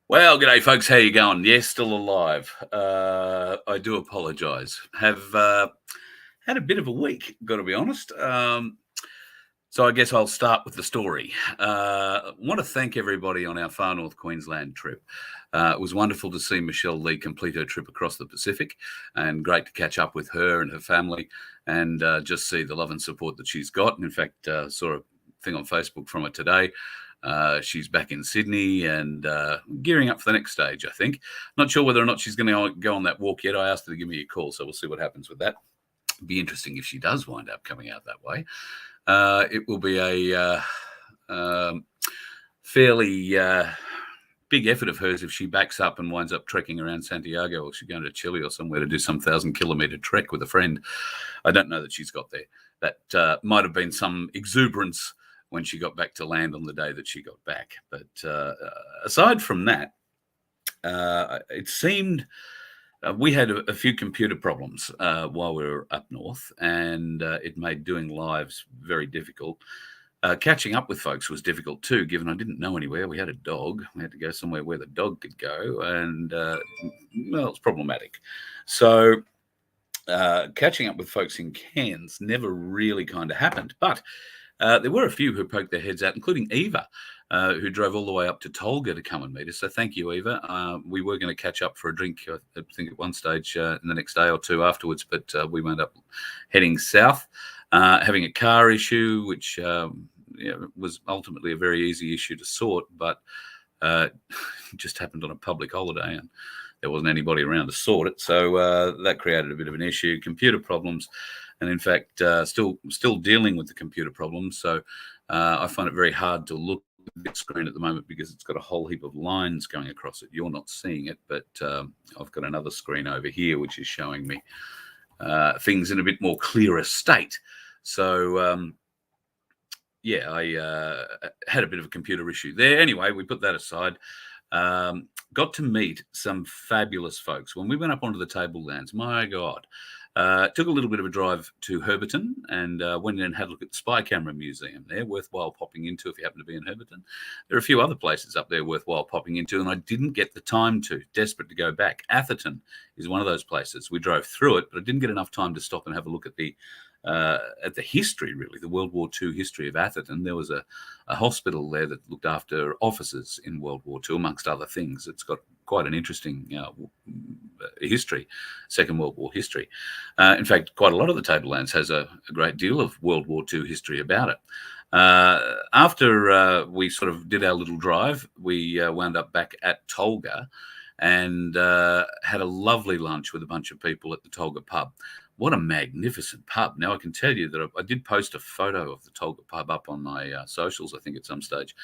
Well, g'day, folks. How you going? Yes, still alive. I do apologise. Have had a bit of a week, got to be honest. So I guess I'll start with the story. Want to thank everybody on our far north Queensland trip. It was wonderful to see Michelle Lee complete her trip across the Pacific, and great to catch up with her and her family, and just see the love and support that she's got. And in fact, saw a thing on Facebook from her today. She's back in Sydney and gearing up for the next stage, I think. Not sure whether or not she's going to go on that walk yet. I asked her to give me a call, so we'll see what happens with that. It'd be interesting if she does wind up coming out that way. It will be a fairly big effort of hers if she backs up and winds up trekking around Santiago, or she's going to Chile or somewhere to do some 1,000-kilometre trek with a friend. I don't know that she's got there. That might have been some exuberance when she got back to land on the day that she got back. But aside from that, it seemed we had a few computer problems while we were up north, and it made doing lives very difficult. Catching up with folks was difficult too, given I didn't know anywhere. We had a dog. We had to go somewhere where the dog could go, and well, it's problematic. So catching up with folks in Cairns never really kind of happened, but there were a few who poked their heads out, including Eva, who drove all the way up to Tolga to come and meet us. So thank you, Eva. We were going to catch up for a drink, I think, at one stage in the next day or two afterwards, but we wound up heading south, having a car issue, which was ultimately a very easy issue to sort, but just happened on a public holiday, and there wasn't anybody around to sort it. So that created a bit of an issue, computer problems. And in fact, still dealing with the computer problems. So I find it very hard to look at the screen at the moment because it's got a whole heap of lines going across it. You're not seeing it, but I've got another screen over here which is showing me things in a bit more clearer state. So yeah, I had a bit of a computer issue there. Anyway, we put that aside. Got to meet some fabulous folks. When we went up onto the tablelands, my God. Took a little bit of a drive to Herberton and went in and had a look at the Spy Camera Museum there, worthwhile popping into if you happen to be in Herberton. There are a few other places up there worthwhile popping into, and I didn't get the time to, desperate to go back. Atherton is one of those places. We drove through it, but I didn't get enough time to stop and have a look at the history, really, the World War II history of Atherton. There was a hospital there that looked after officers in World War II, amongst other things. It's got quite an interesting history, Second World War history. In fact, quite a lot of the Tablelands has a great deal of World War II history about it. After we sort of did our little drive, we wound up back at Tolga and had a lovely lunch with a bunch of people at the Tolga pub. What a magnificent pub. Now, I can tell you that I did post a photo of the Tolga pub up on my socials, I think, at some stage.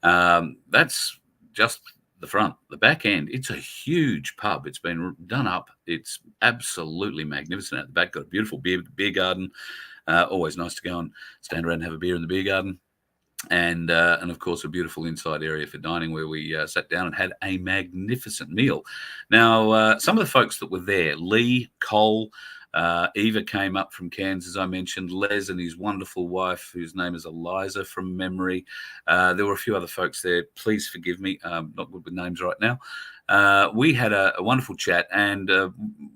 That's just the front. The back end, it's a huge pub. It's been done up. It's absolutely magnificent. At the back, got a beautiful beer garden. Always nice to go and stand around and have a beer in the beer garden. And of course, a beautiful inside area for dining where we sat down and had a magnificent meal. Now, some of the folks that were there, Lee, Cole, Eva came up from Cairns, as I mentioned, Les and his wonderful wife, whose name is Eliza from memory. There were a few other folks there. Please forgive me, not good with names right now. We had a wonderful chat and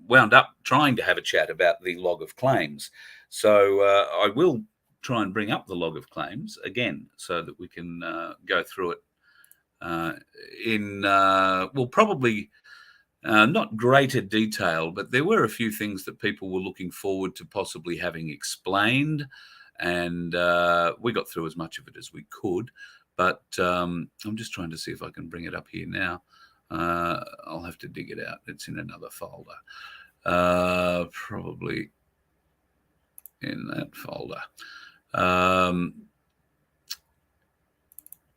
wound up trying to have a chat about the log of claims. So I will try and bring up the log of claims again so that we can go through it in, well, probably not greater detail, but there were a few things that people were looking forward to possibly having explained, and we got through as much of it as we could. But I'm just trying to see if I can bring it up here now. I'll have to dig it out. It's in another folder. Probably in that folder.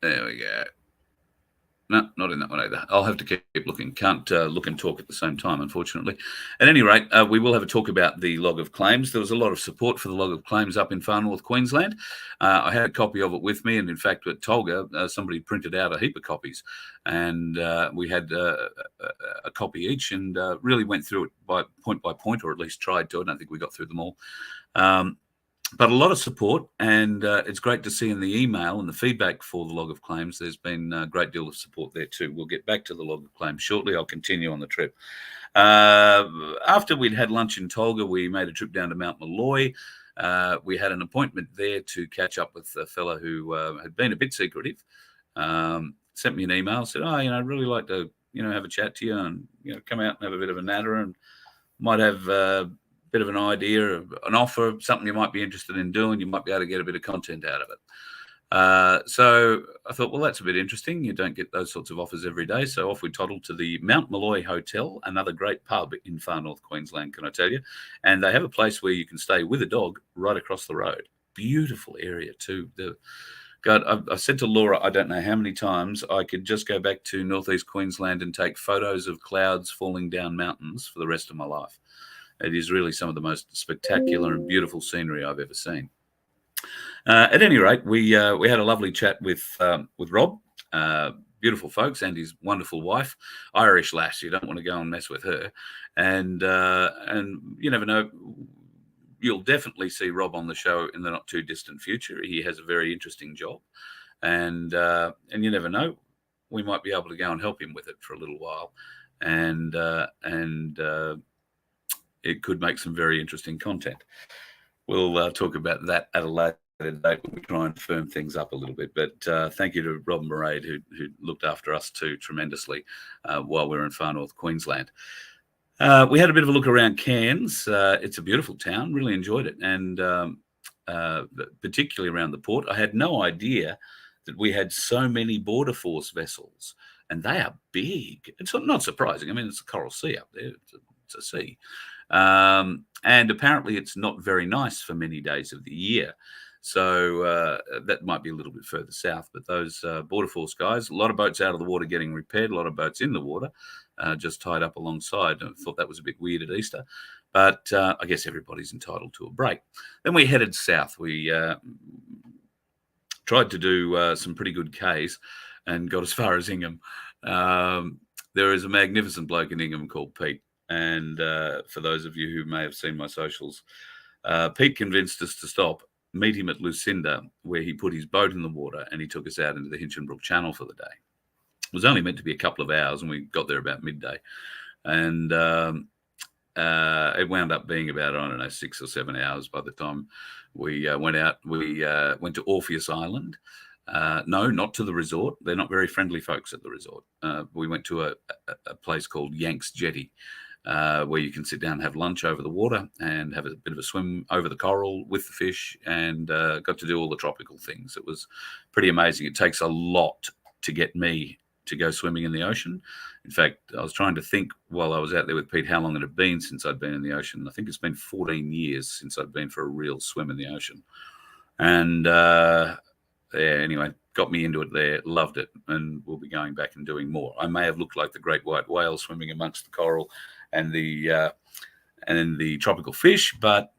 There we go. No, not in that one either. I'll have to keep looking. Can't look and talk at the same time, unfortunately. At any rate, we will have a talk about the log of claims. There was a lot of support for the log of claims up in far north Queensland. I had a copy of it with me, and in fact, at Tolga, somebody printed out a heap of copies, and we had a copy each, and really went through it by point, or at least tried to. I don't think we got through them all. But a lot of support, and it's great to see in the email and the feedback for the log of claims. There's been a great deal of support there too. We'll get back to the log of claims shortly. I'll continue on the trip. After we'd had lunch in Tolga, we made a trip down to Mount Malloy. We had an appointment there to catch up with a fellow who had been a bit secretive. Sent me an email, said, "Oh, I'd really like to, have a chat to you and, come out and have a bit of a natter, and might have a bit of an idea, an offer, something you might be interested in doing. You might be able to get a bit of content out of it." So I thought, well, that's a bit interesting. You don't get those sorts of offers every day. So off we toddled to the Mount Malloy Hotel, another great pub in far north Queensland, can I tell you? And they have a place where you can stay with a dog right across the road. Beautiful area too. God, I've said to Laura, I don't know how many times I could just go back to northeast Queensland and take photos of clouds falling down mountains for the rest of my life. It is really some of the most spectacular and beautiful scenery I've ever seen. At any rate, we had a lovely chat with Rob, beautiful folks, and his wonderful wife, Irish lass. You don't want to go and mess with her, and you never know. You'll definitely see Rob on the show in the not too distant future. He has a very interesting job, and you never know, we might be able to go and help him with it for a little while, and it could make some very interesting content. We'll talk about that at a later date when we try and firm things up a little bit. But thank you to Rob Murray, who looked after us too tremendously while we were in far north Queensland. We had a bit of a look around Cairns. It's a beautiful town, really enjoyed it. And particularly around the port, I had no idea that we had so many Border Force vessels, and they are big. It's not surprising. I mean, it's a coral sea up there. It's a sea. And apparently it's not very nice for many days of the year. So that might be a little bit further south. But those Border Force guys, a lot of boats out of the water getting repaired, a lot of boats in the water, just tied up alongside. I thought that was a bit weird at Easter. But I guess everybody's entitled to a break. Then we headed south. We tried to do some pretty good Ks and got as far as Ingham. There is a magnificent bloke in Ingham called Pete. And for those of you who may have seen my socials, Pete convinced us to stop, meet him at Lucinda, where he put his boat in the water and he took us out into the Hinchinbrook Channel for the day. It was only meant to be a couple of hours, and we got there about midday. And it wound up being about, I don't know, 6 or 7 hours by the time we went out. We went to Orpheus Island. No, not to the resort. They're not very friendly folks at the resort. We went to a place called Yanks Jetty, where you can sit down and have lunch over the water and have a bit of a swim over the coral with the fish, and got to do all the tropical things. It was pretty amazing. It takes a lot to get me to go swimming in the ocean. In fact, I was trying to think while I was out there with Pete how long it had been since I'd been in the ocean. I think it's been 14 years since I'd been for a real swim in the ocean. And anyway, got me into it there, loved it, and we'll be going back and doing more. I may have looked like the great white whale swimming amongst the coral and the tropical fish, but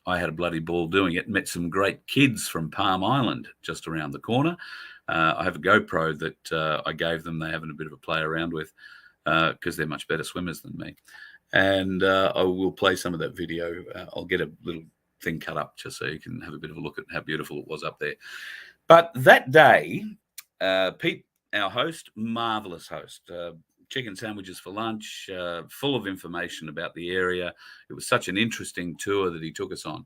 I had a bloody ball doing it. Met some great kids from Palm Island just around the corner. I have a GoPro that I gave them. They're having a bit of a play around with because they're much better swimmers than me. And I will play some of that video. I'll get a little thing cut up just so you can have a bit of a look at how beautiful it was up there. But that day, Pete, our host, marvelous host, chicken sandwiches for lunch, full of information about the area. It was such an interesting tour that he took us on.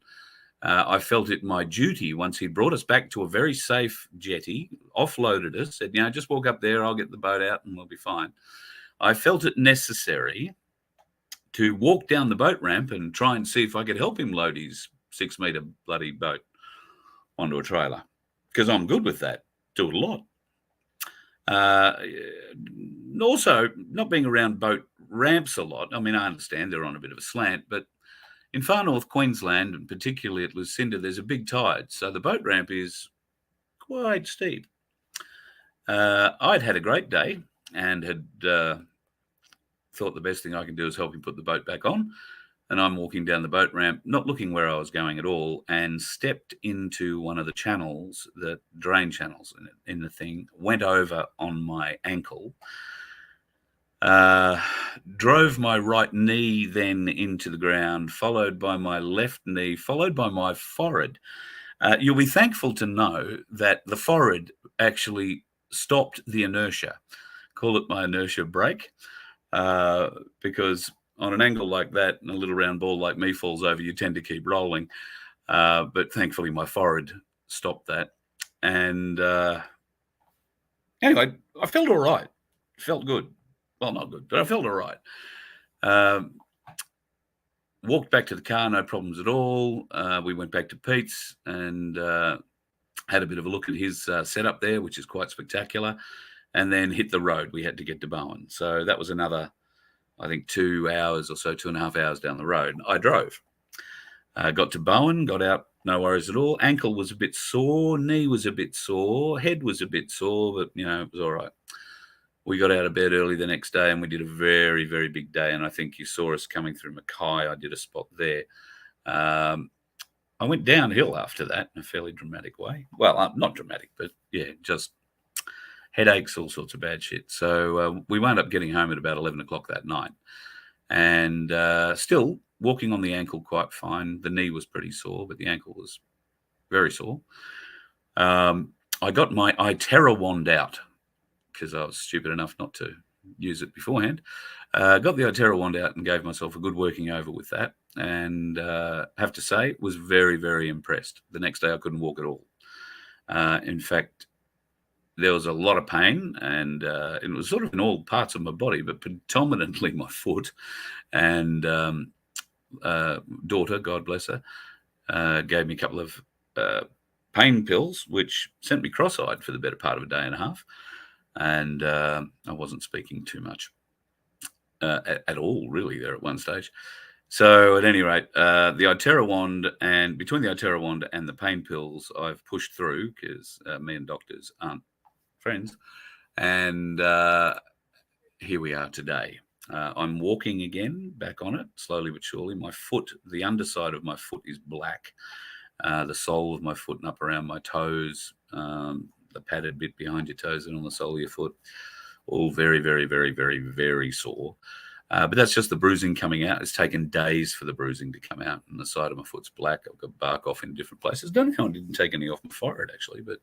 I felt it my duty once he brought us back to a very safe jetty, offloaded us, said, just walk up there, I'll get the boat out and we'll be fine. I felt it necessary to walk down the boat ramp and try and see if I could help him load his 6-meter bloody boat onto a trailer, because I'm good with that. Do it a lot. Also, not being around boat ramps a lot. I mean, I understand they're on a bit of a slant, but in far north Queensland, and particularly at Lucinda, there's a big tide, so the boat ramp is quite steep. I'd had a great day and had thought the best thing I can do is help him put the boat back on. And I'm walking down the boat ramp, not looking where I was going at all, and stepped into one of the channels, the drain channels in the thing, went over on my ankle. Drove my right knee then into the ground, followed by my left knee, followed by my forehead. You'll be thankful to know that the forehead actually stopped the inertia. Call it my inertia brake, because on an angle like that and a little round ball like me falls over, you tend to keep rolling. But thankfully, my forehead stopped that. And anyway, I felt all right. Felt good. Well, not good, but I felt all right. Walked back to the car, no problems at all. We went back to Pete's and had a bit of a look at his setup there, which is quite spectacular, and then hit the road. We had to get to Bowen. So that was another, I think, 2 hours or so, 2.5 hours down the road. I drove. Got to Bowen, got out, no worries at all. Ankle was a bit sore, knee was a bit sore, head was a bit sore, but, it was all right. We got out of bed early the next day and we did a very, very big day. And I think you saw us coming through Mackay. I did a spot there. I went downhill after that in a fairly dramatic way. Well, not dramatic, but yeah, just headaches, all sorts of bad shit. So we wound up getting home at about 11 o'clock that night. And still walking on the ankle quite fine. The knee was pretty sore, but the ankle was very sore. I got my iTerra wand out because I was stupid enough not to use it beforehand. Got the iTerra wand out and gave myself a good working over with that. And have to say, was very, very impressed. The next day I couldn't walk at all. In fact, there was a lot of pain, and it was sort of in all parts of my body, but predominantly my foot. And daughter, God bless her, gave me a couple of pain pills, which sent me cross-eyed for the better part of a day and a half. And I wasn't speaking too much at all, really, there at one stage. So at any rate, the iTerra wand, and between the iTerra wand and the pain pills, I've pushed through because me and doctors aren't friends. And here we are today. I'm walking again, back on it, slowly but surely. My foot, the underside of my foot is black. The sole of my foot and up around my toes, the padded bit behind your toes and on the sole of your foot, all very, very, very, very, very sore. But that's just the bruising coming out. It's taken days for the bruising to come out, and the side of my foot's black. I've got bark off in different places. Don't know how I didn't take any off my forehead, actually, but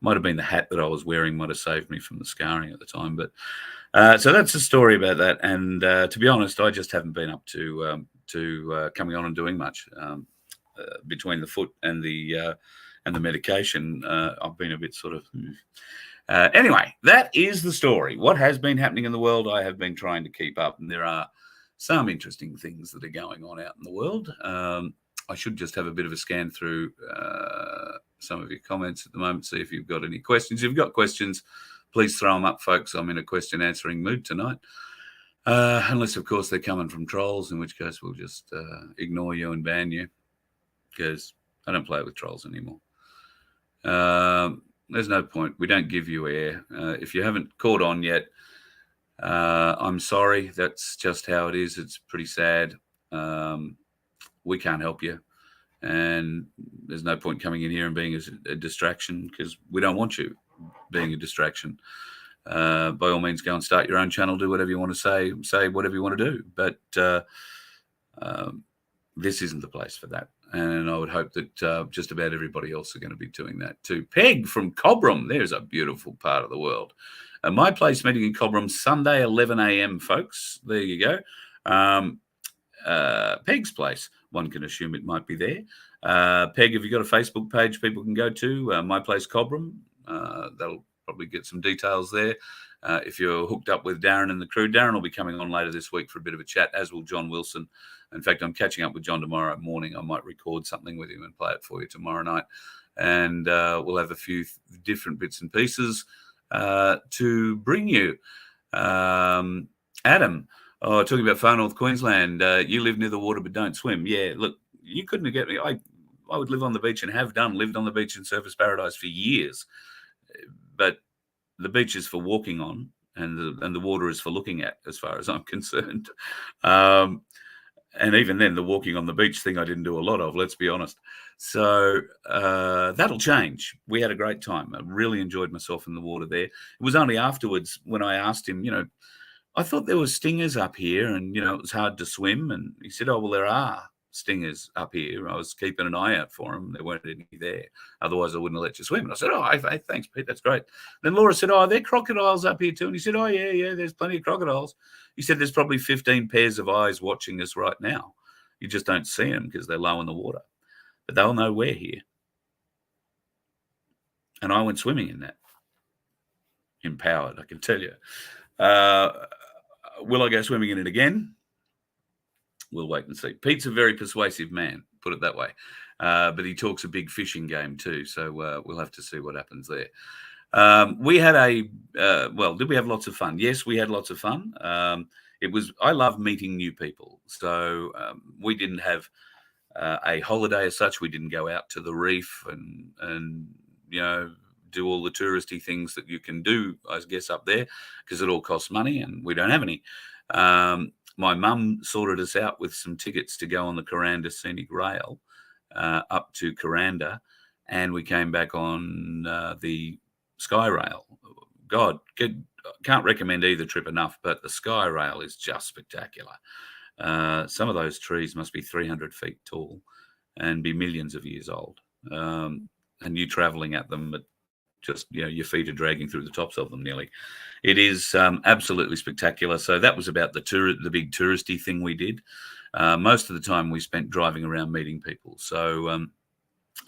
might have been the hat that I was wearing might have saved me from the scarring at the time. But so that's the story about that. And to be honest, I just haven't been up to coming on and doing much between the foot and the medication. I've been a bit sort of... Anyway, that is the story. What has been happening in the world, I have been trying to keep up, and there are some interesting things that are going on out in the world. I should just have a bit of a scan through some of your comments at the moment, see if you've got any questions. If you've got questions, please throw them up, folks. I'm in a question answering mood tonight. Unless, of course, they're coming from trolls, in which case we'll just ignore you and ban you, because I don't play with trolls anymore. There's no point. We don't give you air. If you haven't caught on yet, I'm sorry. That's just how it is. It's pretty sad. We can't help you. And there's no point coming in here and being a distraction, because we don't want you being a distraction. By all means, go and start your own channel. Do whatever you want to say whatever you want to do. But this isn't the place for that. And I would hope that just about everybody else are going to be doing that too. Peg from Cobram. There's a beautiful part of the world. My place meeting in Cobram, Sunday, 11 a.m., folks. There you go. Peg's place. One can assume it might be there. Peg, have you got a Facebook page people can go to? My Place Cobram. That'll probably get some details there. If you're hooked up with Darren and the crew, Darren will be coming on later this week for a bit of a chat, as will John Wilson. In fact, I'm catching up with John tomorrow morning. I might record something with him and play it for you tomorrow night. And we'll have a few different bits and pieces to bring you. Adam, talking about Far North Queensland, you live near the water but don't swim. Yeah, look, you couldn't get me. I would live on the beach and have lived on the beach in Surfers Paradise for years. But the beach is for walking on, and the water is for looking at, as far as I'm concerned. And even then, the walking on the beach thing I didn't do a lot of, let's be honest. So that'll change. We had a great time. I really enjoyed myself in the water there. It was only afterwards when I asked him, I thought there were stingers up here and, it was hard to swim. And he said, oh, well, there are stingers up here. I was keeping an eye out for them. There weren't any there. Otherwise, I wouldn't have let you swim. And I said, oh, hey, thanks, Pete. That's great. Then Laura said, oh, are there crocodiles up here too? And he said, oh, yeah, there's plenty of crocodiles. He said, there's probably 15 pairs of eyes watching us right now. You just don't see them because they're low in the water. But they'll know we're here. And I went swimming in that. Empowered, I can tell you. Will I go swimming in it again? We'll wait and see. Pete's a very persuasive man, put it that way. But he talks a big fishing game too. So we'll have to see what happens there. We had did we have lots of fun? Yes, we had lots of fun. I love meeting new people. So we didn't have a holiday as such. We didn't go out to the reef and do all the touristy things that you can do, I guess, up there, because it all costs money and we don't have any. My mum sorted us out with some tickets to go on the Kuranda Scenic Rail up to Kuranda, and we came back on the Sky Rail. God, can't recommend either trip enough, but the Sky Rail is just spectacular. Some of those trees must be 300 feet tall and be millions of years old. And you traveling at them at just, your feet are dragging through the tops of them nearly. It is absolutely spectacular. So that was about the big touristy thing we did. Most of the time we spent driving around meeting people. So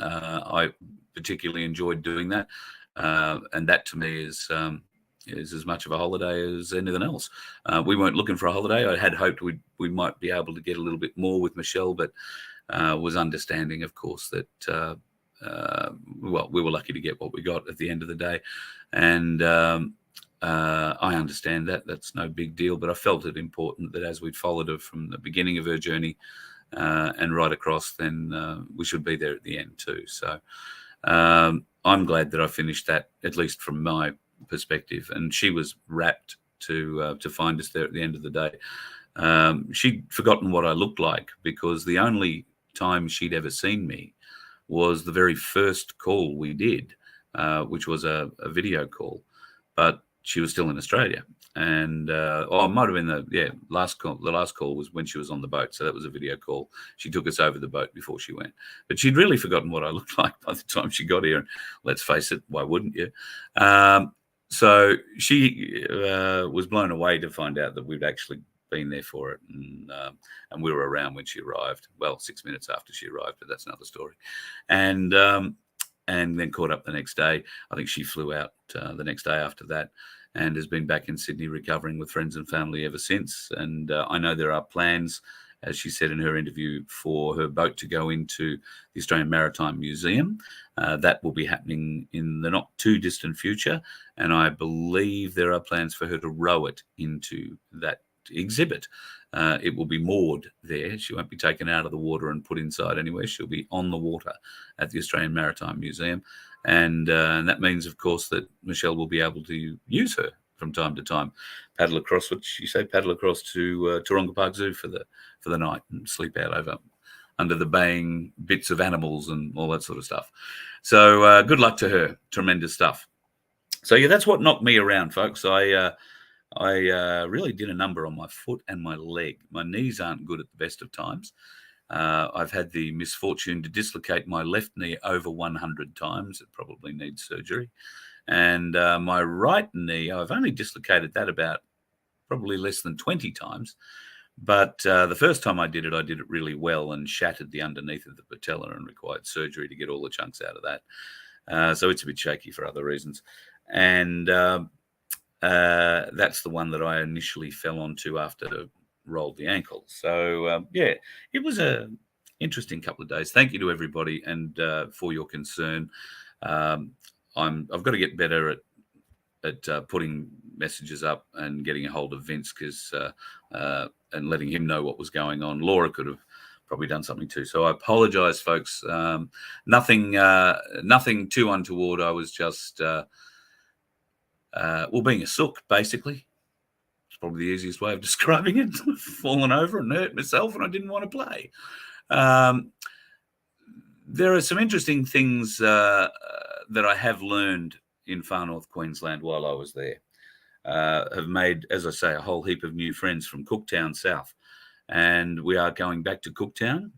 I particularly enjoyed doing that. And that to me is as much of a holiday as anything else. We weren't looking for a holiday. I had hoped we might be able to get a little bit more with Michelle, but was understanding, of course, that we were lucky to get what we got at the end of the day. And I understand that. That's no big deal. But I felt it important that as we'd followed her from the beginning of her journey and right across, then we should be there at the end too. So I'm glad that I finished that, at least from my perspective. And she was rapt to find us there at the end of the day. She'd forgotten what I looked like, because the only time she'd ever seen me was the very first call we did, which was a video call, but she was still in Australia. And it might have been the last call. The last call was when she was on the boat, so that was a video call. She took us over the boat before she went, but she'd really forgotten what I looked like by the time she got here. And let's face it, why wouldn't you? So she was blown away to find out that we'd actually been there for it, and we were around when she arrived. Well, 6 minutes after she arrived, but that's another story. And then caught up the next day. I think she flew out the next day after that, and has been back in Sydney recovering with friends and family ever since. And I know there are plans, as she said in her interview, for her boat to go into the Australian Maritime Museum. That will be happening in the not too distant future, and I believe there are plans for her to row it into that exhibit. It will be moored there. She won't be taken out of the water and put inside anywhere. She'll be on the water at the Australian Maritime Museum. And that means, of course, that Michelle will be able to use her from time to time, paddle across to Taronga Park Zoo for the night and sleep out under the baying bits of animals and all that sort of stuff. So good luck to her. Tremendous stuff. So yeah, that's what knocked me around, folks. I really did a number on my foot and my leg. My knees aren't good at the best of times. I've had the misfortune to dislocate my left knee over 100 times. It probably needs surgery. And my right knee, I've only dislocated that about probably less than 20 times. But the first time I did it really well and shattered the underneath of the patella and required surgery to get all the chunks out of that. So it's a bit shaky for other reasons. And that's the one that I initially fell onto after I rolled the ankle. So it was a interesting couple of days. Thank you to everybody and for your concern. I've got to get better at putting messages up and getting a hold of Vince and letting him know what was going on. Laura could have probably done something too. So I apologize, folks. Nothing too untoward. I was just being a sook, basically. It's probably the easiest way of describing it. Fallen over and hurt myself, and I didn't want to play. There are some interesting things that I have learned in far north Queensland while I was there. have made, as I say, a whole heap of new friends from Cooktown South. And we are going back to Cooktown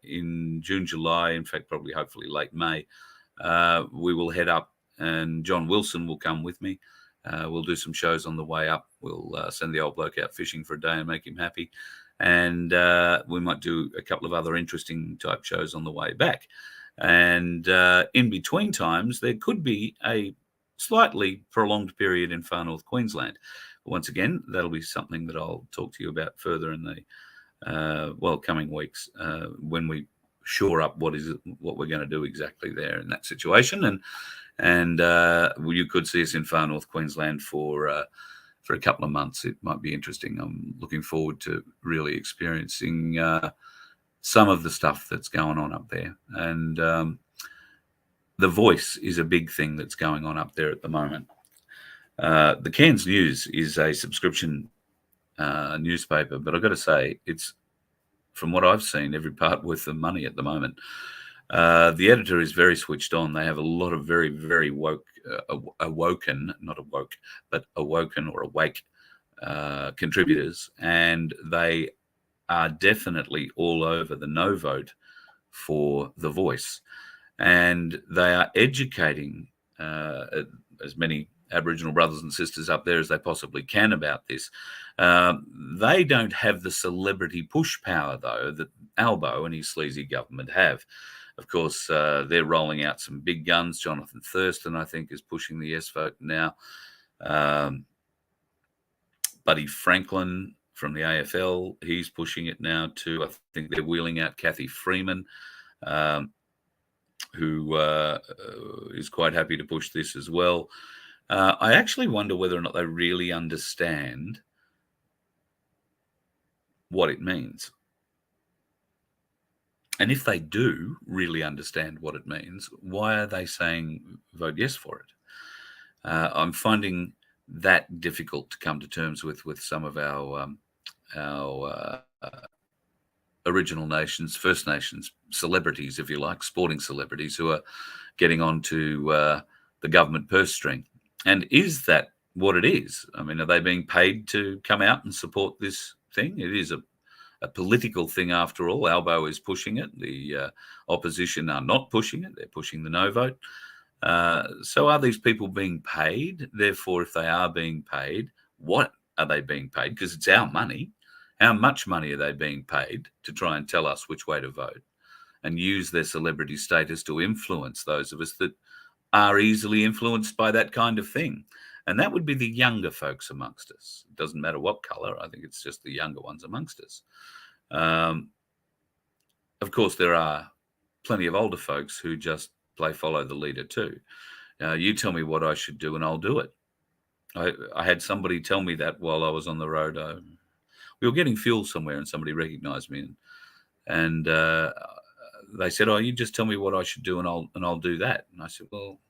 in June, July, in fact, probably hopefully late May. We will head up, and John Wilson will come with me. We'll do some shows on the way up. We'll send the old bloke out fishing for a day and make him happy. And we might do a couple of other interesting type shows on the way back. And in between times, there could be a slightly prolonged period in far north Queensland. Once again, that'll be something that I'll talk to you about further in the coming weeks when we shore up what we're going to do exactly there in that situation. And you could see us in far north Queensland for a couple of months. It might be interesting. I'm looking forward to really experiencing some of the stuff that's going on up there. And the Voice is a big thing that's going on up there at the moment. The Cairns News is a subscription newspaper, but I've got to say, it's, from what I've seen, every part worth the money at the moment. The editor is very switched on. They have a lot of very, very awoken, not awoke, but awoken or awake contributors, and they are definitely all over the no vote for the Voice. And they are educating as many Aboriginal brothers and sisters up there as they possibly can about this. They don't have the celebrity push power, though, that Albo and his sleazy government have. Of course, they're rolling out some big guns. Jonathan Thurston, I think, is pushing the yes vote now. Buddy Franklin from the AFL, he's pushing it now too. I think they're wheeling out Kathy Freeman, who is quite happy to push this as well. I actually wonder whether or not they really understand what it means. And if they do really understand what it means, why are they saying vote yes for it? I'm finding that difficult to come to terms with some of our original nations, First Nations celebrities, if you like, sporting celebrities who are getting onto the government purse string. And is that what it is? I mean, are they being paid to come out and support this thing? It is a political thing after all. Albo is pushing it. The opposition are not pushing it. They're pushing the no vote. So are these people being paid? Therefore, if they are being paid, what are they being paid? Because it's our money. How much money are they being paid to try and tell us which way to vote and use their celebrity status to influence those of us that are easily influenced by that kind of thing? And that would be the younger folks amongst us. It doesn't matter what color. I think it's just the younger ones amongst us. Of course, there are plenty of older folks who just play follow the leader too. You tell me what I should do and I'll do it. I had somebody tell me that while I was on the road. We were getting fuel somewhere and somebody recognized me and they said, "Oh, you just tell me what I should do and I'll do that." And I said, "Well,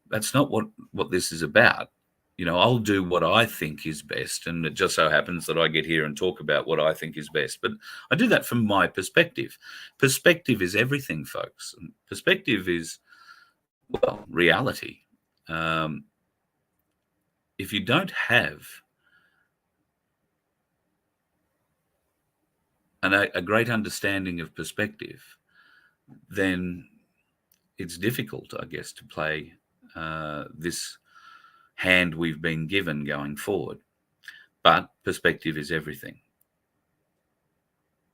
that's not what this is about. You know, I'll do what I think is best, and it just so happens that I get here and talk about what I think is best. But I do that from my perspective. Perspective is everything, folks. And perspective is, well, reality. If you don't have a great understanding of perspective, then it's difficult, I guess, to play this hand we've been given going forward. But perspective is everything.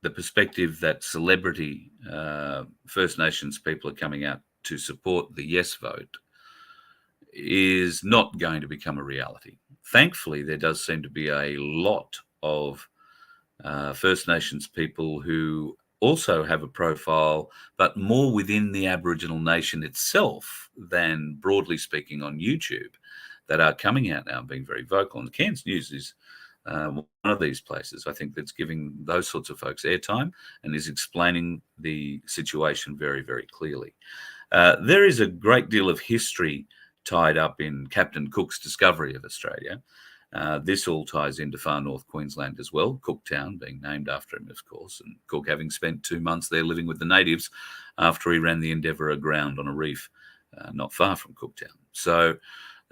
The perspective that celebrity First Nations people are coming out to support the yes vote is not going to become a reality. Thankfully, there does seem to be a lot of First Nations people who also have a profile, but more within the Aboriginal nation itself than broadly speaking on YouTube, that are coming out now and being very vocal. And the Cairns News is one of these places, I think, that's giving those sorts of folks airtime and is explaining the situation very, very clearly. There is a great deal of history tied up in Captain Cook's discovery of Australia. This all ties into far north Queensland as well, Cooktown being named after him, of course, and Cook having spent 2 months there living with the natives after he ran the Endeavour aground on a reef not far from Cooktown. So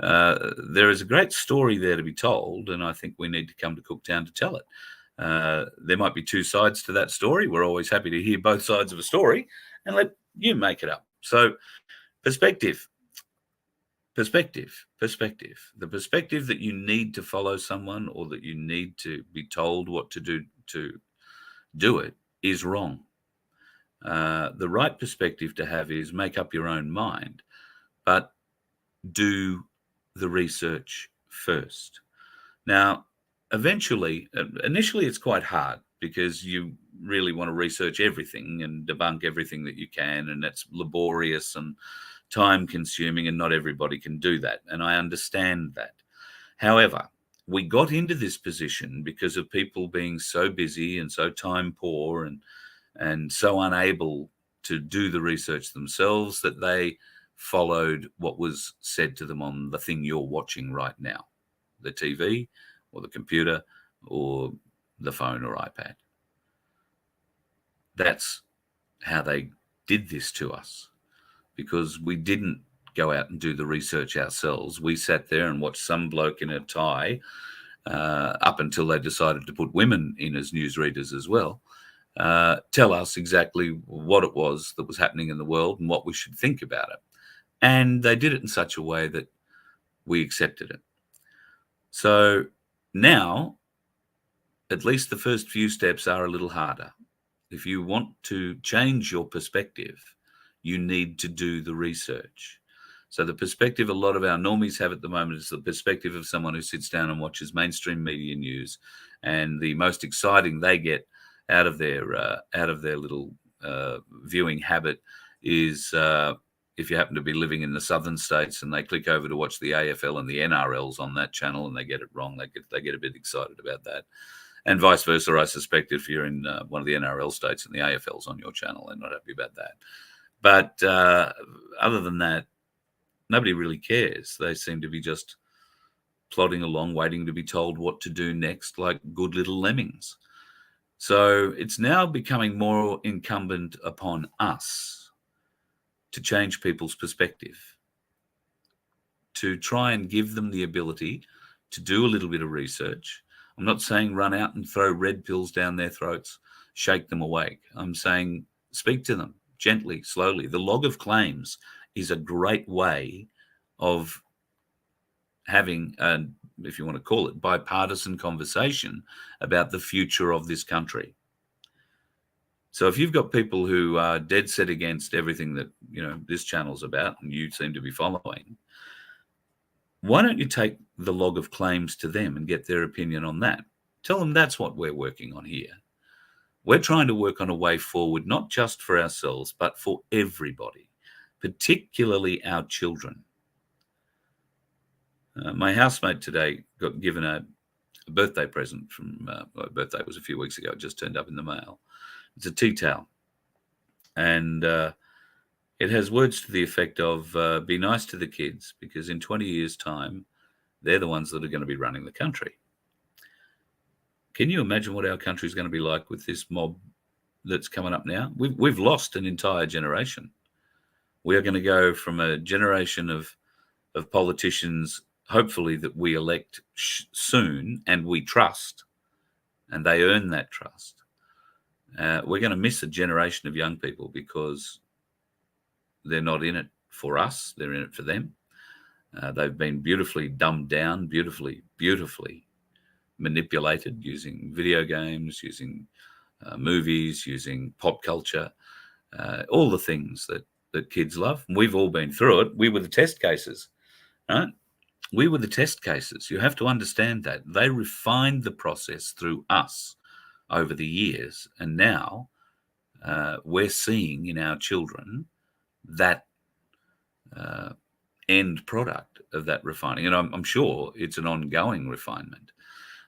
There is a great story there to be told, and I think we need to come to Cooktown to tell it. There might be two sides to that story. We're always happy to hear both sides of a story and let you make it up. So perspective. The perspective that you need to follow someone or that you need to be told what to do it is wrong. The right perspective to have is make up your own mind, but do the research first. Now, initially it's quite hard because you really want to research everything and debunk everything that you can, and that's laborious and time consuming, and not everybody can do that. And I understand that. However, we got into this position because of people being so busy and so time poor and so unable to do the research themselves that they followed what was said to them on the thing you're watching right now, the TV or the computer or the phone or iPad. That's how they did this to us, because we didn't go out and do the research ourselves. We sat there and watched some bloke in a tie up until they decided to put women in as newsreaders as well, tell us exactly what it was that was happening in the world and what we should think about it. And they did it in such a way that we accepted it. So now, at least the first few steps are a little harder. If you want to change your perspective, you need to do the research. So the perspective a lot of our normies have at the moment is the perspective of someone who sits down and watches mainstream media news, and the most exciting they get out of their little viewing habit is if you happen to be living in the southern states and they click over to watch the AFL and the NRLs on that channel and they get it wrong, they get a bit excited about that. And vice versa, I suspect if you're in one of the NRL states and the AFL's on your channel, they're not happy about that. But other than that, nobody really cares. They seem to be just plodding along, waiting to be told what to do next, like good little lemmings. So it's now becoming more incumbent upon us to change people's perspective, to try and give them the ability to do a little bit of research. I'm not saying run out and throw red pills down their throats, shake them awake. I'm saying speak to them gently, slowly. The log of claims is a great way of having, if you want to call it, bipartisan conversation about the future of this country. So if you've got people who are dead set against everything that, this channel's about and you seem to be following, why don't you take the log of claims to them and get their opinion on that? Tell them that's what we're working on here. We're trying to work on a way forward, not just for ourselves, but for everybody, particularly our children. My housemate today got given a birthday present from, her birthday was a few weeks ago, it just turned up in the mail. It's a tea towel. And it has words to the effect of, be nice to the kids, because in 20 years' time, they're the ones that are going to be running the country. Can you imagine what our country is going to be like with this mob that's coming up now? We've lost an entire generation. We are going to go from a generation of politicians, hopefully, that we elect soon and we trust, and they earn that trust. We're going to miss a generation of young people because they're not in it for us. They're in it for them. They've been beautifully dumbed down, beautifully manipulated using video games, using movies, using pop culture, all the things that kids love. And we've all been through it. We were the test cases, right? We were the test cases. You have to understand that. They refined the process through us over the years. And now we're seeing in our children that end product of that refining. And I'm sure it's an ongoing refinement.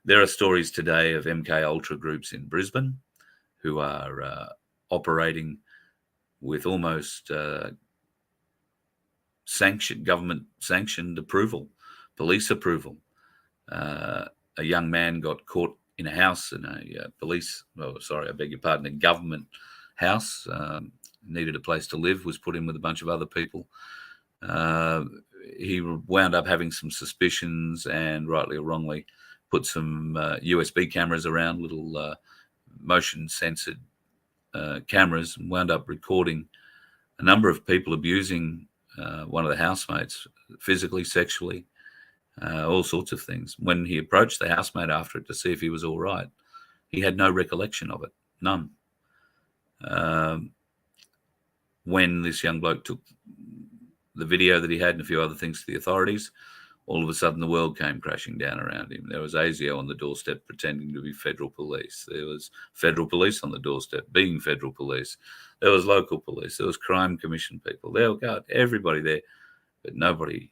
There are stories today of MK Ultra groups in Brisbane who are operating with almost government-sanctioned approval, police approval. A young man got caught in a house in a a government house, needed a place to live, was put in with a bunch of other people. he wound up having some suspicions and, rightly or wrongly, put some USB cameras around, little motion-censored cameras, and wound up recording a number of people abusing one of the housemates physically, sexually, all sorts of things. When he approached the housemate after it to see if he was all right, he had no recollection of it, none. When this young bloke took the video that he had and a few other things to the authorities, all of a sudden the world came crashing down around him. There was ASIO on the doorstep pretending to be federal police. There was federal police on the doorstep being federal police. There was local police. There was crime commission people. There, God, everybody there. But nobody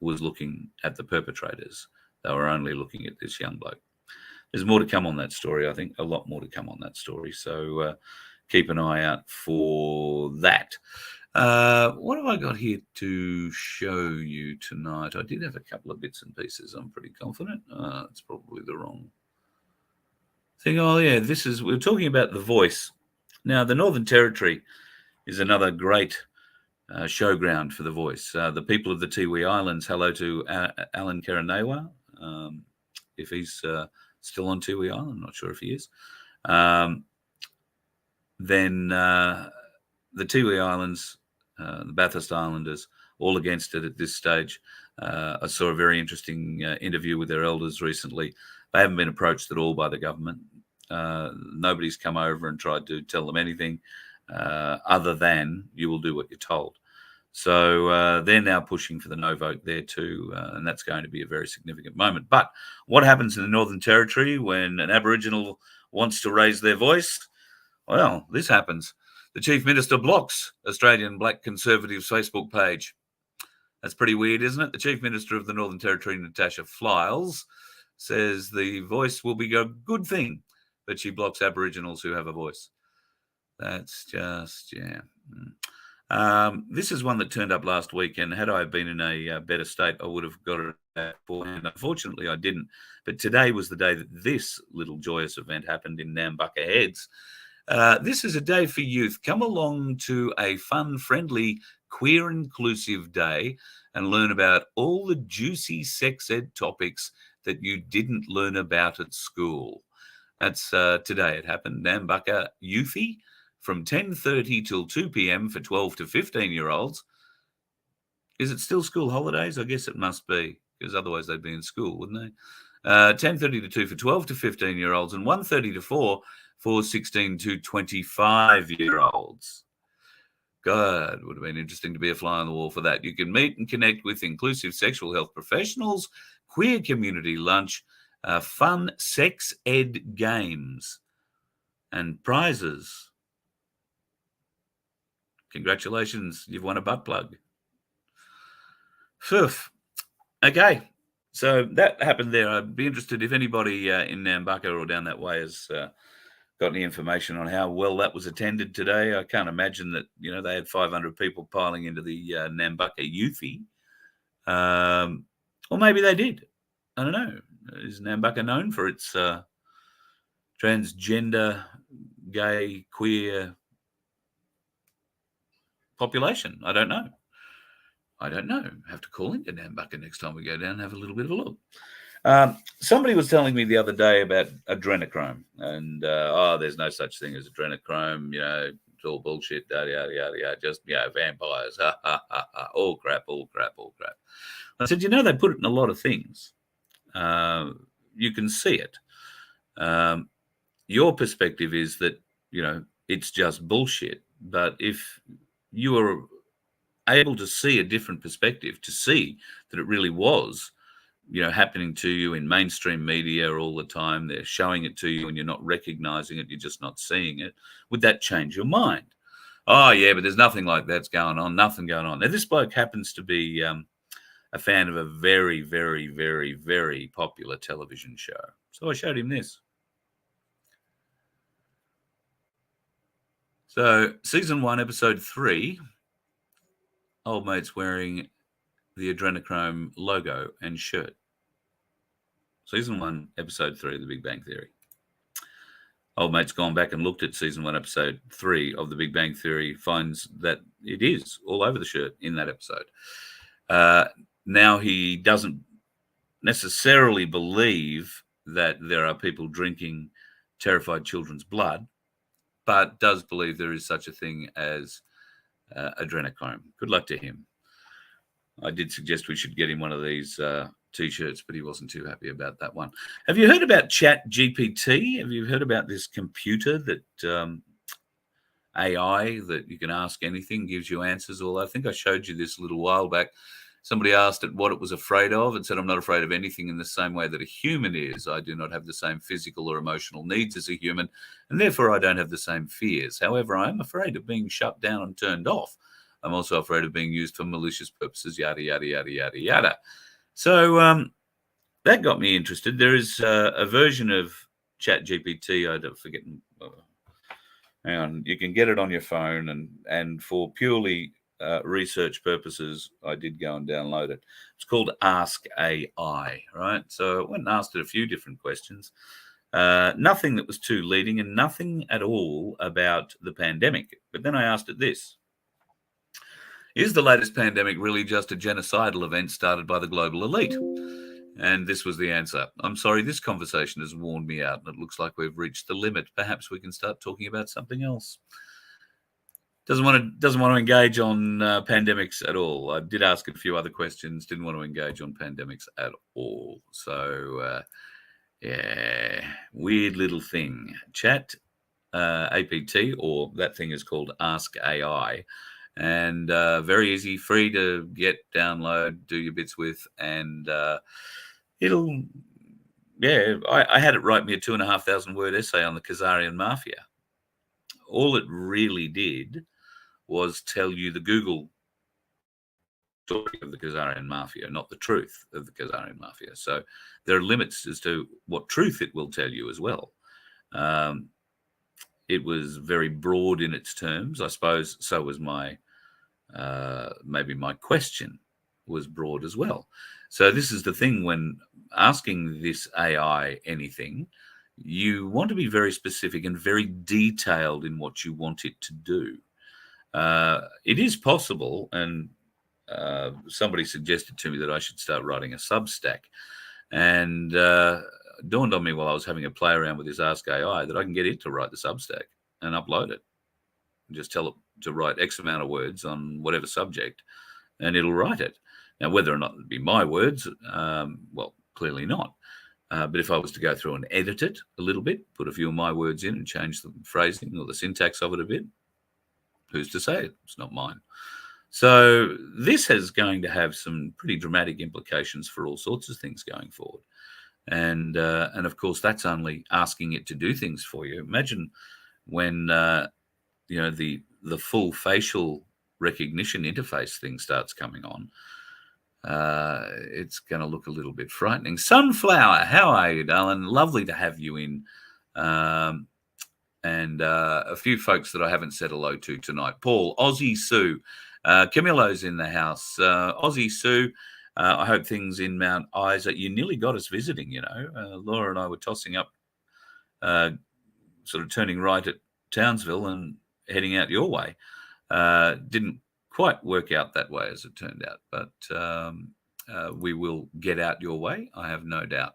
was looking at the perpetrators. They were only looking at this young bloke. There's more to come on that story, I think, a lot more to come on that story. So keep an eye out for that. What have I got here to show you tonight? I did have a couple of bits and pieces, I'm pretty confident. It's probably the wrong thing. Oh, yeah, we're talking about The Voice. Now, the Northern Territory is another great showground for The Voice. The people of the Tiwi Islands, hello to Alan Karanewa, if he's still on Tiwi Island, I'm not sure if he is. Then the Tiwi Islands, the Bathurst Islanders, all against it at this stage. I saw a very interesting interview with their elders recently. They haven't been approached at all by the government. Nobody's come over and tried to tell them anything other than you will do what you're told. So they're now pushing for the no vote there too, and that's going to be a very significant moment. But what happens in the Northern Territory when an Aboriginal wants to raise their voice? Well, this happens. The Chief Minister blocks Australian Black Conservatives' Facebook page. That's pretty weird, isn't it? The Chief Minister of the Northern Territory, Natasha Flyles, says the Voice will be a good thing, but she blocks Aboriginals who have a voice. That's just, yeah. This is one that turned up last week, and had I been in a better state, I would have got it beforehand. Unfortunately, I didn't. But today was the day that this little joyous event happened in Nambucca Heads. This is a day for youth. Come along to a fun, friendly, queer inclusive day and learn about all the juicy sex ed topics that you didn't learn about at school. That's today. It happened. Nambucca Youthy from 10:30 till 2 p.m. for 12 to 15-year-olds. Is it still school holidays? I guess it must be, because otherwise they'd be in school, wouldn't they? 10:30 to 2 for 12 to 15-year-olds and 1:30 to 4 for 16 to 25-year-olds. God, would have been interesting to be a fly on the wall for that. You can meet and connect with inclusive sexual health professionals, queer community lunch, fun sex ed games, and prizes. Congratulations, you've won a butt plug. Phew. Okay, so that happened there. I'd be interested if anybody in Nambucca or down that way has got any information on how well that was attended today. I can't imagine that, they had 500 people piling into the Nambucca Youthy. Or maybe they did. I don't know. Is Nambucca known for its transgender, gay, queer population? I don't know. Have to call into Nambucca next time we go down and have a little bit of a look. Somebody was telling me the other day about adrenochrome, and there's no such thing as adrenochrome. It's all bullshit. Yada yada yada. Just vampires. Ha ha ha ha. All crap. I said, they put it in a lot of things. You can see it. Your perspective is that it's just bullshit. But if you are able to see a different perspective, to see that it really was happening to you in mainstream media all the time, they're showing it to you and you're not recognizing it, you're just not seeing it, would that change your mind? Oh, yeah, but there's nothing like that's going on, nothing going on. Now, this bloke happens to be a fan of a very, very, very, very popular television show. So I showed him this. So, season 1, episode 3, old mate's wearing the adrenochrome logo and shirt. Season 1, episode 3 of The Big Bang Theory. Old mate's gone back and looked at season 1, episode 3 of The Big Bang Theory, finds that it is all over the shirt in that episode. Now he doesn't necessarily believe that there are people drinking terrified children's blood, but does believe there is such a thing as adrenochrome. Good luck to him. I did suggest we should get him one of these T-shirts, but he wasn't too happy about that one. Have you heard about Chat GPT? Have you heard about this computer that AI that you can ask anything, gives you answers? Well, I think I showed you this a little while back. Somebody asked it what it was afraid of and said, I'm not afraid of anything in the same way that a human is. I do not have the same physical or emotional needs as a human, and therefore I don't have the same fears. However, I am afraid of being shut down and turned off. I'm also afraid of being used for malicious purposes, yada, yada, yada, yada, yada. So that got me interested. There is a version of ChatGPT, I don't forget. Hang on, you can get it on your phone, and for purely research purposes, I did go and download it. It's called Ask AI, right? So I went and asked it a few different questions. Nothing that was too leading and nothing at all about the pandemic. But then I asked it this. Is the latest pandemic really just a genocidal event started by the global elite? And this was the answer. I'm sorry, this conversation has worn me out, and it looks like we've reached the limit. Perhaps we can start talking about something else. Doesn't want to engage on pandemics at all. I did ask it a few other questions. Didn't want to engage on pandemics at all. So yeah, weird little thing. Chat APT, or that thing is called Ask AI. And very easy, free to get, download, do your bits with, and it'll, yeah, I had it write me a 2,500 word essay on the Khazarian Mafia. All it really did was tell you the Google story of the Khazarian Mafia, not the truth of the Khazarian Mafia. So there are limits as to what truth it will tell you as well. It was very broad in its terms, I suppose. So was maybe my question was broad as well. So this is the thing, when asking this AI anything, you want to be very specific and very detailed in what you want it to do. It is possible, and somebody suggested to me that I should start writing a Substack, and dawned on me while I was having a play around with this Ask AI that I can get it to write the Substack and upload it. Just tell it to write X amount of words on whatever subject, and it'll write it. Now, whether or not it'd be my words, well, clearly not. But if I was to go through and edit it a little bit, put a few of my words in and change the phrasing or the syntax of it a bit, who's to say it? It's not mine. So this is going to have some pretty dramatic implications for all sorts of things going forward. And of course, that's only asking it to do things for you. Imagine when the full facial recognition interface thing starts coming on. It's going to look a little bit frightening. Sunflower, how are you, darling? Lovely to have you in. And a few folks that I haven't said hello to tonight. Paul, Aussie Sue, Camilo's in the house. Aussie Sue, I hope things in Mount Isa. You nearly got us visiting, Laura and I were tossing up, sort of turning right at Townsville and heading out your way. Didn't quite work out that way, as it turned out, but we will get out your way, I have no doubt.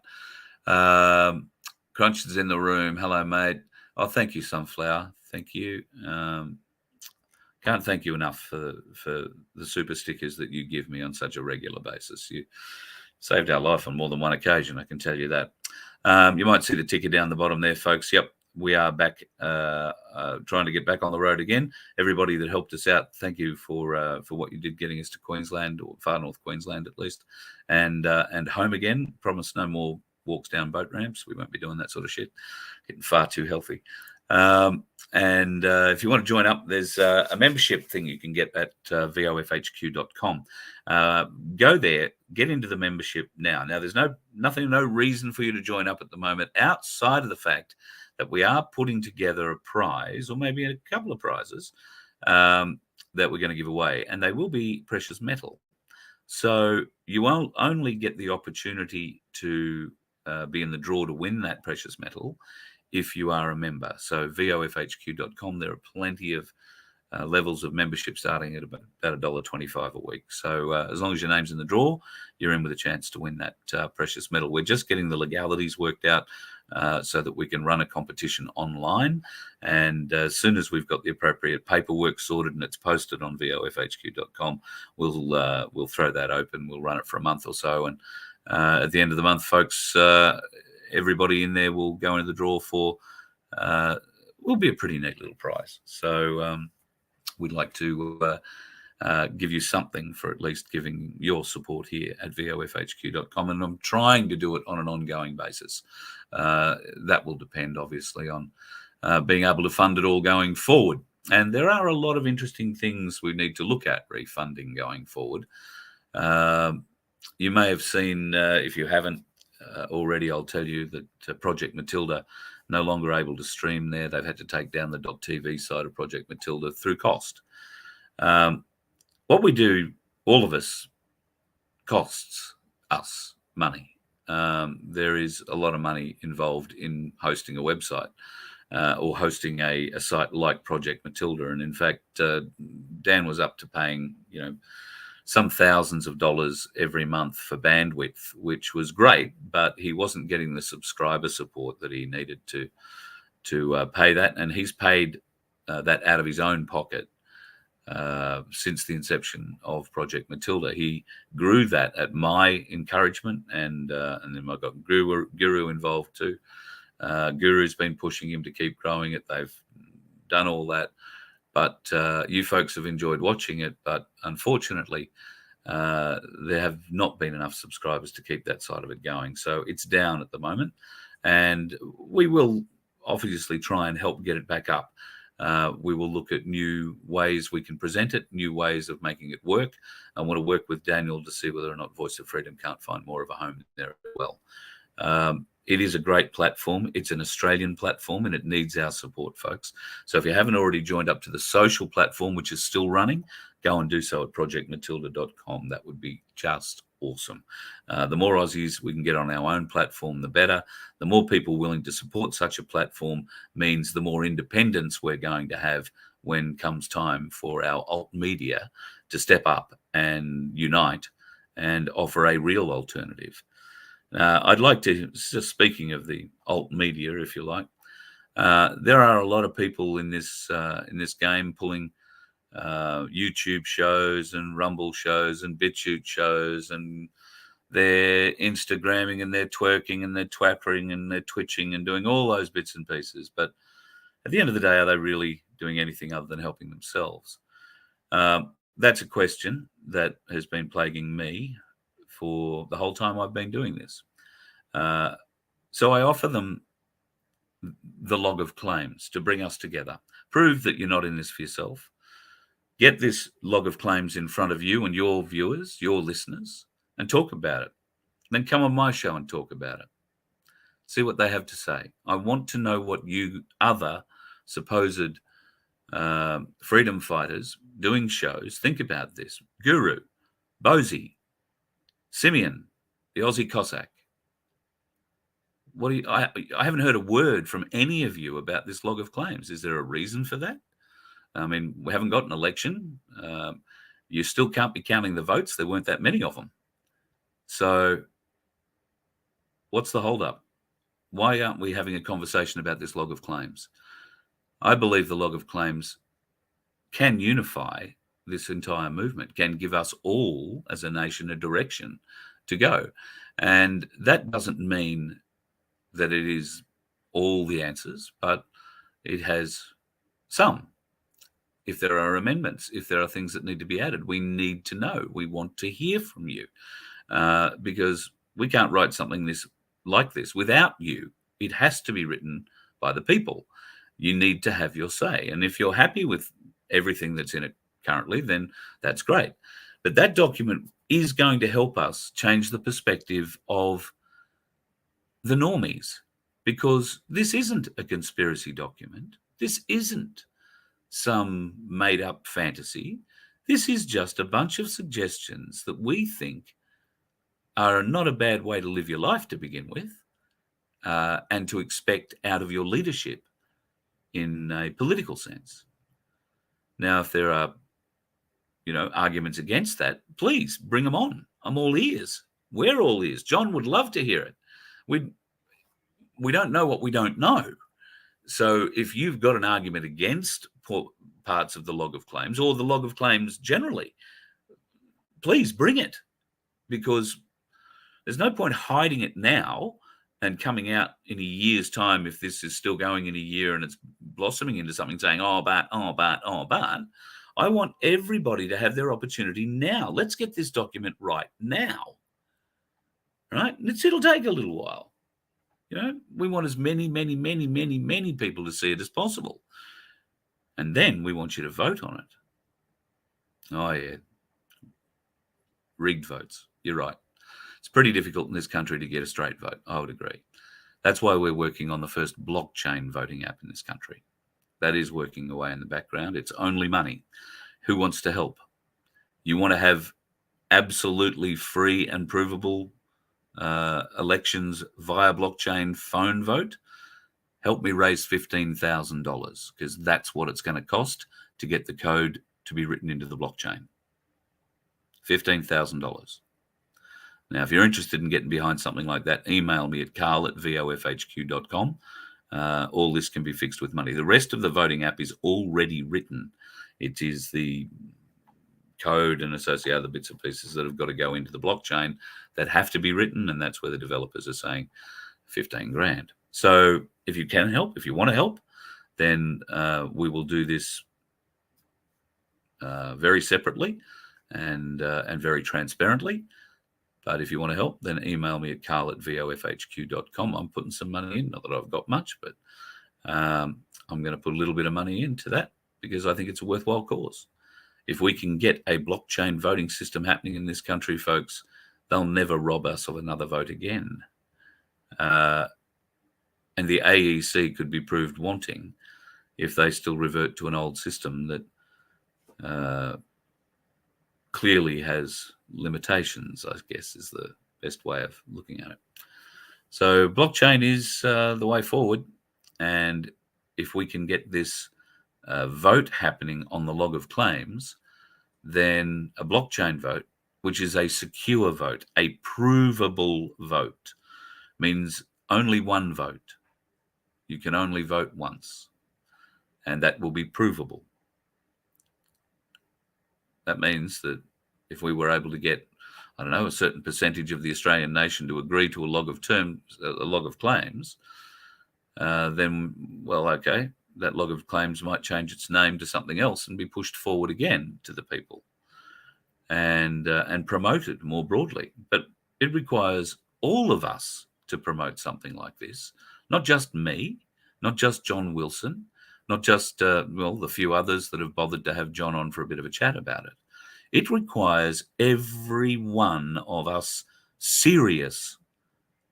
Crunch is in the room. Hello, mate. Oh, thank you, Sunflower. Thank you. Can't thank you enough for the super stickers that you give me on such a regular basis. You saved our life on more than one occasion, I can tell you that. You might see the ticker down the bottom there, folks. Yep, we are back, trying to get back on the road again. Everybody that helped us out, thank you for what you did getting us to Queensland, or far north Queensland at least, and home again. Promise no more walks down boat ramps. We won't be doing that sort of shit. Getting far too healthy. And if you want to join up, there's a membership thing you can get at vofhq.com. Go there, get into the membership now. Now, there's no reason for you to join up at the moment, outside of the fact that we are putting together a prize, or maybe a couple of prizes, that we're going to give away, and they will be precious metal. So you won't only get the opportunity to be in the draw to win that precious metal if you are a member. So vofhq.com, there are plenty of levels of membership starting at about $1.25 a week. So as long as your name's in the draw, you're in with a chance to win that precious metal. We're just getting the legalities worked out so that we can run a competition online. And as soon as we've got the appropriate paperwork sorted and it's posted on vofhq.com, we'll throw that open. We'll run it for a month or so. And at the end of the month, folks, everybody in there will go into the draw for will be a pretty neat little prize. So we'd like to give you something for at least giving your support here at vofhq.com. And I'm trying to do it on an ongoing basis. That will depend, obviously, on being able to fund it all going forward. And there are a lot of interesting things we need to look at refunding going forward. You may have seen, if you haven't already, I'll tell you that Project Matilda no longer able to stream there. They've had to take down the .tv side of Project Matilda through cost. What we do, all of us, costs us money. There is a lot of money involved in hosting a website or hosting a site like Project Matilda. And in fact, Dan was up to paying, some thousands of dollars every month for bandwidth, which was great, but he wasn't getting the subscriber support that he needed to pay that. And he's paid that out of his own pocket since the inception of Project Matilda. He grew that at my encouragement, and then I got Guru involved too. Guru's been pushing him to keep growing it. They've done all that. But you folks have enjoyed watching it. But unfortunately, there have not been enough subscribers to keep that side of it going. So it's down at the moment. And we will obviously try and help get it back up. We will look at new ways we can present it, new ways of making it work. I want to work with Daniel to see whether or not Voice of Freedom can't find more of a home there as well. It is a great platform. It's an Australian platform, and it needs our support, folks. So if you haven't already joined up to the social platform, which is still running, go and do so at projectmatilda.com. That would be just awesome. The more Aussies we can get on our own platform, the better. The more people willing to support such a platform means the more independence we're going to have when comes time for our alt media to step up and unite and offer a real alternative. I'd like to, just speaking of the alt media, if you like, there are a lot of people in this game pulling YouTube shows and Rumble shows and BitChute shows, and they're Instagramming and they're twerking and they're twattering and they're twitching and doing all those bits and pieces. But at the end of the day, are they really doing anything other than helping themselves? That's a question that has been plaguing me for the whole time I've been doing this. So I offer them the log of claims to bring us together. Prove that you're not in this for yourself. Get this log of claims in front of you and your viewers, your listeners, and talk about it. Then come on my show and talk about it. See what they have to say. I want to know what you other supposed freedom fighters doing shows think about this. Guru, Bosie, Simeon, the Aussie Cossack. I haven't heard a word from any of you about this log of claims. Is there a reason for that? I mean, we haven't got an election. You still can't be counting the votes. There weren't that many of them. So what's the holdup? Why aren't we having a conversation about this log of claims? I believe the log of claims can unify this entire movement, can give us all as a nation a direction to go. And that doesn't mean that it is all the answers, but it has some. If there are amendments, if there are things that need to be added, we need to know. We want to hear from you because we can't write something like this without you. It has to be written by the people. You need to have your say. And if you're happy with everything that's in it currently, then that's great. But that document is going to help us change the perspective of the normies, because this isn't a conspiracy document. This isn't some made-up fantasy. This is just a bunch of suggestions that we think are not a bad way to live your life to begin with, and to expect out of your leadership in a political sense. Now, if there are, arguments against that, please bring them on. I'm all ears. We're all ears. John would love to hear it. We don't know what we don't know. So if you've got an argument against parts of the log of claims or the log of claims generally, please bring it, because there's no point hiding it now and coming out in a year's time, if this is still going in a year and it's blossoming into something, saying, but. I want everybody to have their opportunity now. Let's get this document right now. Right? And it'll take a little while. We want as many people to see it as possible. And then we want you to vote on it. Oh, yeah. Rigged votes. You're right. It's pretty difficult in this country to get a straight vote. I would agree. That's why we're working on the first blockchain voting app in this country. That is working away in the background. It's only money. Who wants to help? You want to have absolutely free and provable elections via blockchain phone vote? Help me raise $15,000, because that's what it's going to cost to get the code to be written into the blockchain. $15,000. Now, if you're interested in getting behind something like that, email me at carl@vofhq.com. All this can be fixed with money. The rest of the voting app is already written. It is the code and associated other bits and pieces that have got to go into the blockchain that have to be written, and that's where the developers are saying 15 grand. So if you can help, if you want to help, then we will do this very separately and very transparently. But if you want to help, then email me at carl@vofhq.com. I'm putting some money in, not that I've got much, but I'm going to put a little bit of money into that because I think it's a worthwhile cause. If we can get a blockchain voting system happening in this country, folks, they'll never rob us of another vote again. And the AEC could be proved wanting if they still revert to an old system that clearly has limitations, I guess, is the best way of looking at it. So blockchain is the way forward. And if we can get this vote happening on the log of claims, then a blockchain vote, which is a secure vote, a provable vote, means only one vote. You can only vote once, and that will be provable. That means that if we were able to get, a certain percentage of the Australian nation to agree to a log of claims, then, well, okay, that log of claims might change its name to something else and be pushed forward again to the people and promoted more broadly. But it requires all of us to promote something like this, not just me, not just John Wilson, not just, the few others that have bothered to have John on for a bit of a chat about it. It requires every one of us serious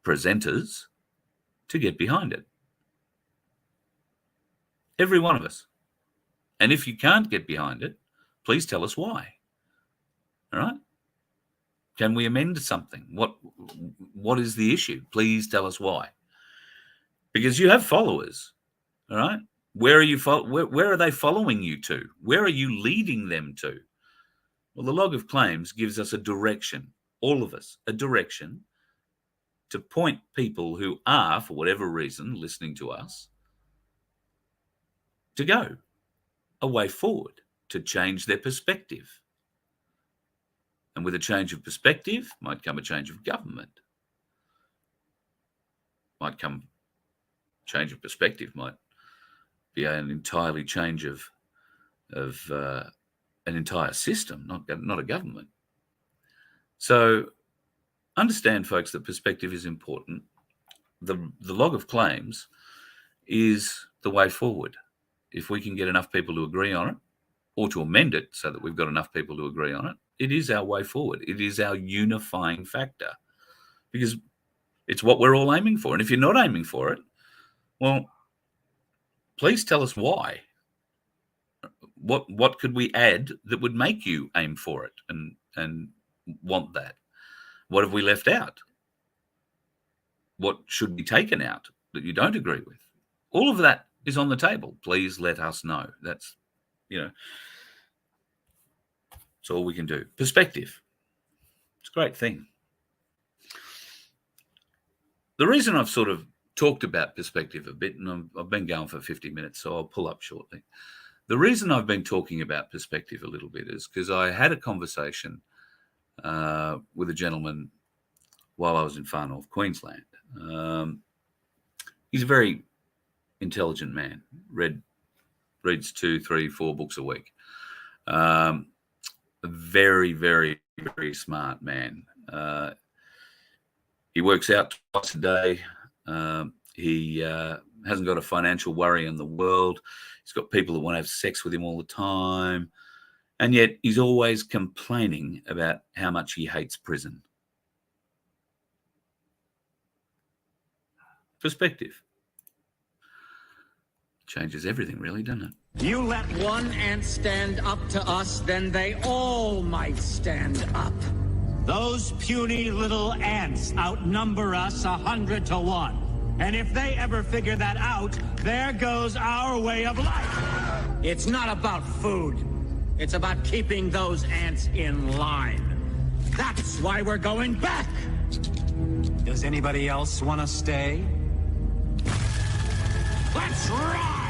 presenters to get behind it. Every one of us. And if you can't get behind it, please tell us why. All right? Can we amend something? What is the issue? Please tell us why. Because you have followers. All right? Where are they following you to? Where are you leading them to? Well, the log of claims gives us a direction, all of us, a direction to point people who are, for whatever reason, listening to us, to go a way forward, to change their perspective. And with a change of perspective might come a change of government. Change of perspective might be an entirely change of an entire system, not a government. So understand, folks, that perspective is important. The log of claims is the way forward. If we can get enough people to agree on it, or to amend it so that we've got enough people to agree on it, it is our way forward. It is our unifying factor, because it's what we're all aiming for. And if you're not aiming for it, well, please tell us why. What could we add that would make you aim for it and want that? What have we left out? What should be taken out that you don't agree with? All of that is on the table. Please let us know. That's, it's all we can do. Perspective. It's a great thing. The reason I've sort of talked about perspective a bit, and I've been going for 50 minutes, so I'll pull up shortly. The reason I've been talking about perspective a little bit is because I had a conversation with a gentleman while I was in Far North Queensland. He's a very intelligent man, reads 2, 3, 4 books a week. A very, very, very smart man. He works out twice a day. He hasn't got a financial worry in the world. He's got people that want to have sex with him all the time. And yet he's always complaining about how much he hates prison. Perspective. Changes everything, really, doesn't it? You let one ant stand up to us, then they all might stand up. Those puny little ants outnumber us 100 to 1. And if they ever figure that out, there goes our way of life. It's not about food. It's about keeping those ants in line. That's why we're going back. Does anybody else want to stay? Let's rock!